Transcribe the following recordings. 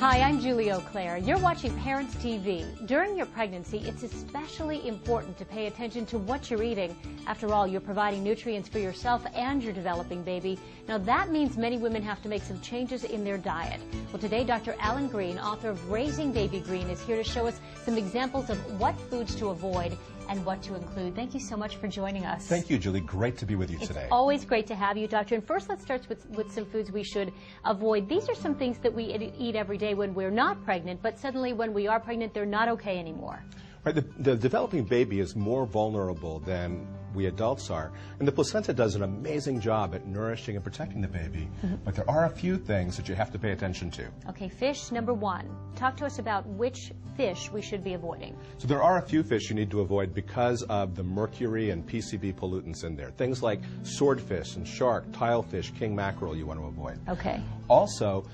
Hi, I'm Julie O'Clair. You're watching Parents TV. During your pregnancy, it's especially important to pay attention to what you're eating. After all, you're providing nutrients for yourself and your developing baby. Now, that means many women have to make some changes in their diet. Well, today, Dr. Alan Green, author of Raising Baby Green, is here to show us some examples of what foods to avoid and what to include. Thank you so much for joining us. Thank you, Julie. Great to be with you today. It's always great to have you, Doctor. And first, let's start with some foods we should avoid. These are some things that we eat every day when we're not pregnant, but suddenly when we are pregnant, they're not okay anymore. Right, the developing baby is more vulnerable than we adults are, and the placenta does an amazing job at nourishing and protecting the baby, but there are a few things that you have to pay attention to. Okay, fish number one. Talk to us about which fish we should be avoiding. So there are a few fish you need to avoid because of the mercury and PCB pollutants in there. Things like swordfish and shark, tilefish, king mackerel you want to avoid. Okay. Also,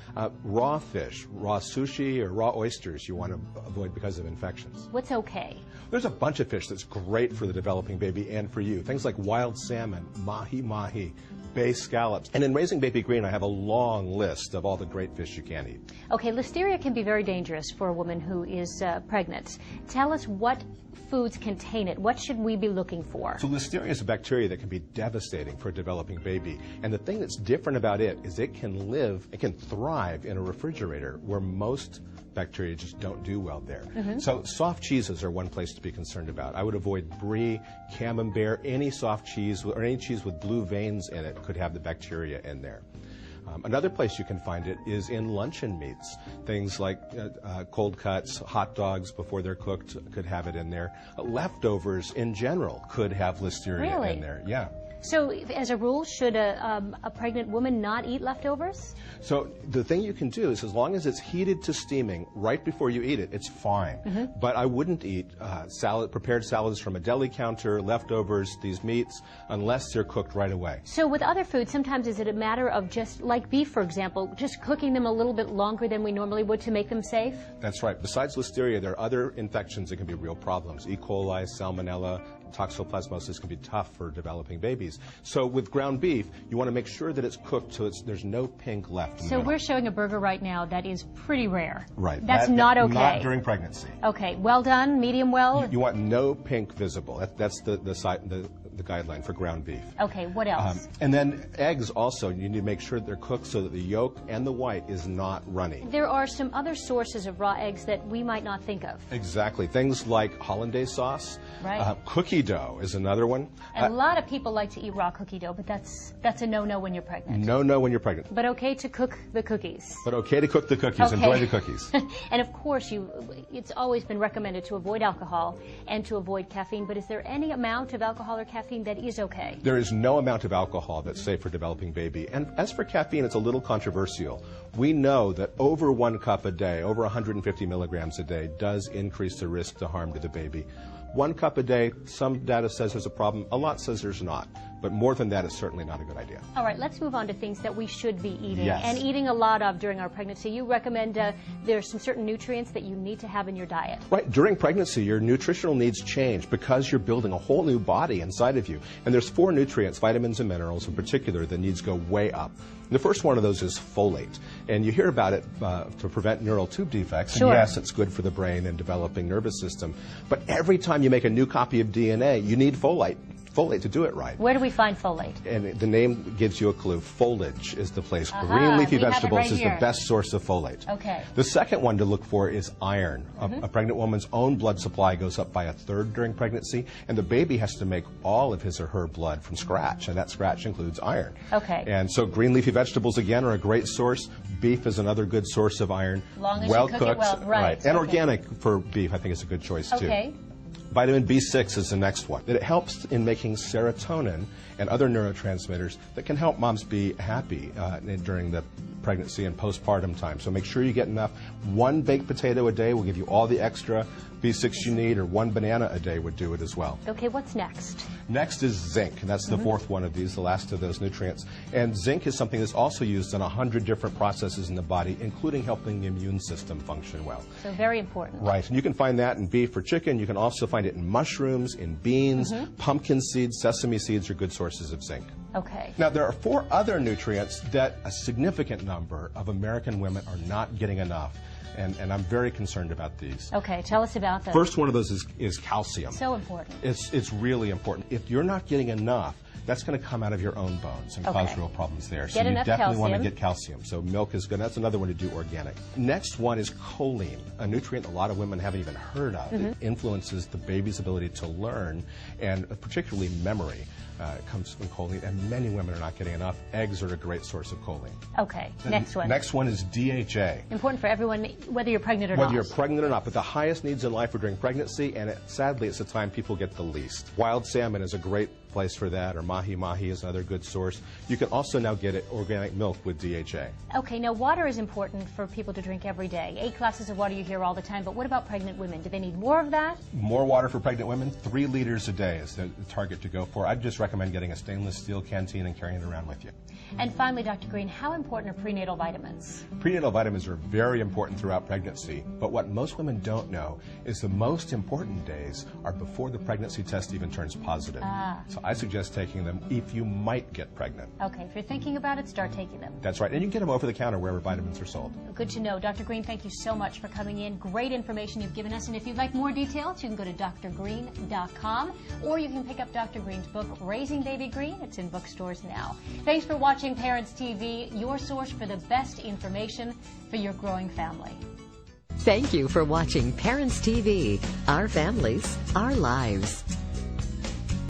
raw fish, raw sushi or raw oysters you want to avoid because of infections. What's okay? There's a bunch of fish that's great for the developing baby and for you. Things like wild salmon, mahi-mahi, bay scallops. And in Raising Baby Green, I have a long list of all the great fish you can eat. Okay, listeria can be very dangerous for a woman who is pregnant. Tell us what foods contain it. What should we be looking for? So listeria is a bacteria that can be devastating for a developing baby. And the thing that's different about it is it can thrive in a refrigerator where most bacteria just don't do well there. So soft cheeses are one place to be concerned about. I would avoid brie, camembert, any soft cheese or any cheese with blue veins in it could have the bacteria in there. Another place you can find it is in luncheon meats. Things like cold cuts, hot dogs before they're cooked could have it in there. Leftovers in general could have listeria in there. Yeah. So, as a rule, should a pregnant woman not eat leftovers? So, the thing you can do is, as long as it's heated to steaming right before you eat it, it's fine. But I wouldn't eat prepared salads from a deli counter, leftovers, these meats, unless they're cooked right away. So, with other foods, sometimes is it a matter of just, like beef, for example, just cooking them a little bit longer than we normally would to make them safe? That's right. Besides listeria, there are other infections that can be real problems. E. coli, salmonella, toxoplasmosis can be tough for developing babies. So with ground beef, you want to make sure that it's cooked so there's no pink left in the middle. middle. We're showing a burger right now that is pretty rare. Right. That's not okay. Not during pregnancy. Okay. Well done, medium well? You want no pink visible. That's the guideline for ground beef. Okay, what else? And then eggs also, you need to make sure they're cooked so that the yolk and the white is not runny. There are some other sources of raw eggs that we might not think of. Exactly. Things like hollandaise sauce. Right. Cookie dough is another one. And a lot of people like to eat raw cookie dough, but that's a no-no when you're pregnant. No when you're pregnant. But okay to cook the cookies. But okay to cook the cookies. Okay. Enjoy the cookies. And of course, it's always been recommended to avoid alcohol and to avoid caffeine, but is there any amount of alcohol or caffeine that is okay? There is no amount of alcohol that's safe for developing baby. And as for caffeine, it's a little controversial. We know that over 1 cup a day, over 150 milligrams a day, does increase the risk to harm to the baby. 1 cup a day, some data says there's a problem, a lot says there's not. But more than that is certainly not a good idea. All right, let's move on to things that we should be eating yes. and eating a lot of during our pregnancy. You recommend there's some certain nutrients that you need to have in your diet. Right, during pregnancy, your nutritional needs change because you're building a whole new body inside of you. And there's 4 nutrients, vitamins and minerals in particular, the needs go way up. And the first one of those is folate. And you hear about it to prevent neural tube defects. Sure. And yes, it's good for the brain and developing nervous system. But every time you make a new copy of DNA, you need folate to do it right. Where do we find folate? And the name gives you a clue. Foliage is the place. Green leafy vegetables is the best source of folate. Okay. The second one to look for is iron. A pregnant woman's own blood supply goes up by 1/3 during pregnancy, and the baby has to make all of his or her blood from scratch, and that scratch includes iron. Okay. And so green leafy vegetables, again, are a great source. Beef is another good source of iron. Long as well you cook cooked, it well. Right. And organic for beef, I think, is a good choice, too. Okay. Vitamin B6 is the next one. It helps in making serotonin and other neurotransmitters that can help moms be happy during the pregnancy and postpartum time. So make sure you get enough. 1 baked potato a day will give you all the extra B6 you need, or 1 banana a day would do it as well. Okay, what's next? Next is zinc, and that's the 4th one of these, the last of those nutrients. And zinc is something that's also used in 100 different processes in the body, including helping the immune system function well. So very important. Right, and you can find that in beef or chicken. You can also find it in mushrooms, in beans, pumpkin seeds, sesame seeds are good sources of zinc. Okay. Now, there are 4 other nutrients that a significant number of American women are not getting enough. And I'm very concerned about these. Okay, tell us about them. First one of those is calcium. So important. It's really important. If you're not getting enough, that's going to come out of your own bones and cause real problems there. So you definitely want to get calcium. So milk is good. That's another one to do organic. Next one is choline, a nutrient a lot of women haven't even heard of. It influences the baby's ability to learn and particularly memory. It comes from choline, and many women are not getting enough. Eggs are a great source of choline. Okay, next one. Next one is DHA. Important for everyone, whether you're pregnant or not. Whether you're pregnant or not, but the highest needs in life are during pregnancy, and sadly, it's the time people get the least. Wild salmon is a great place for that, or mahi-mahi is another good source. You can also now get organic milk with DHA. Okay, now water is important for people to drink every day. 8 glasses of water you hear all the time, but what about pregnant women? Do they need more of that? More water for pregnant women, 3 liters a day is the target to go for. I'd just recommend getting a stainless steel canteen and carrying it around with you. And finally, Dr. Green, how important are prenatal vitamins? Prenatal vitamins are very important throughout pregnancy, but what most women don't know is the most important days are before the pregnancy test even turns positive. So I suggest taking them if you might get pregnant. Okay, if you're thinking about it, start taking them. That's right, and you can get them over the counter wherever vitamins are sold. Good to know. Dr. Green, thank you so much for coming in. Great information you've given us, and if you'd like more details, you can go to drgreen.com, or you can pick up Dr. Green's book, Raising Baby Green. It's in bookstores now. Thanks for watching Parents TV, your source for the best information for your growing family. Thank you for watching Parents TV, our families, our lives.